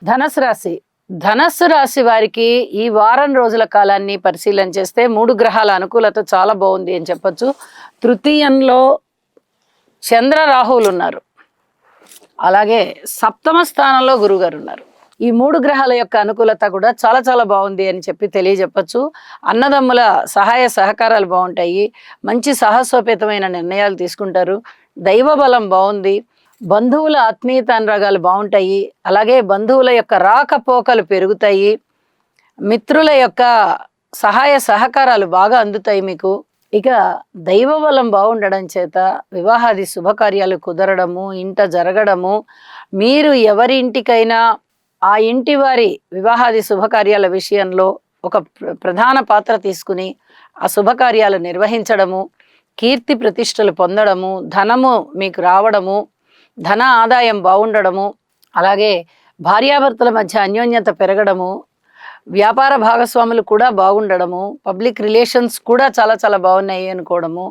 ధనస్సు రాశి. ధనస్సు రాశి వారికి ఈ వారం రోజుల కాలాన్ని పరిశీలన చేస్తే 3 గ్రహాల అనుకూలత చాలా బాగుంది అని చెప్పొచ్చు. తృతీయంలో చంద్ర రాహువులు ఉన్నారు. అలాగే సప్తమ స్థానంలో గురుగారు ఉన్నారు. ఈ 3 గ్రహాల యొక్క అనుకూలత కూడా చాలా చాలా బాగుంది అని చెప్పి తెలియజెప్పచ్చు. అన్నదమ్ముల సహాయ సహకారాలు బాగుంటాయి. మంచి సాహసోపేతమైన నిర్ణయాలు తీసుకుంటారు. దైవ బలం బాగుంది. బంధువుల ఆత్మీయత అనురాగాలు బాగుంటాయి. అలాగే బంధువుల యొక్క రాకపోకలు పెరుగుతాయి. మిత్రుల యొక్క సహాయ సహకారాలు బాగా అందుతాయి మీకు. ఇక దైవ బలం బాగుండడం చేత వివాహాది శుభకార్యాలు కుదరడము, ఇంట జరగడము, మీరు ఎవరి ఇంటికైనా ఆ ఇంటి వారి వివాహాది శుభకార్యాల విషయంలో ఒక ప్రధాన పాత్ర తీసుకుని ఆ శుభకార్యాలు నిర్వహించడము, కీర్తి ప్రతిష్టలు పొందడము, ధనము మీకు రావడము, ధన ఆదాయం బాగుండడము, అలాగే భార్యాభర్తల మధ్య అన్యోన్యత పెరగడము, వ్యాపార భాగస్వాములు కూడా బాగుండడము, పబ్లిక్ రిలేషన్స్ కూడా చాలా చాలా బాగున్నాయి అనుకోవడము,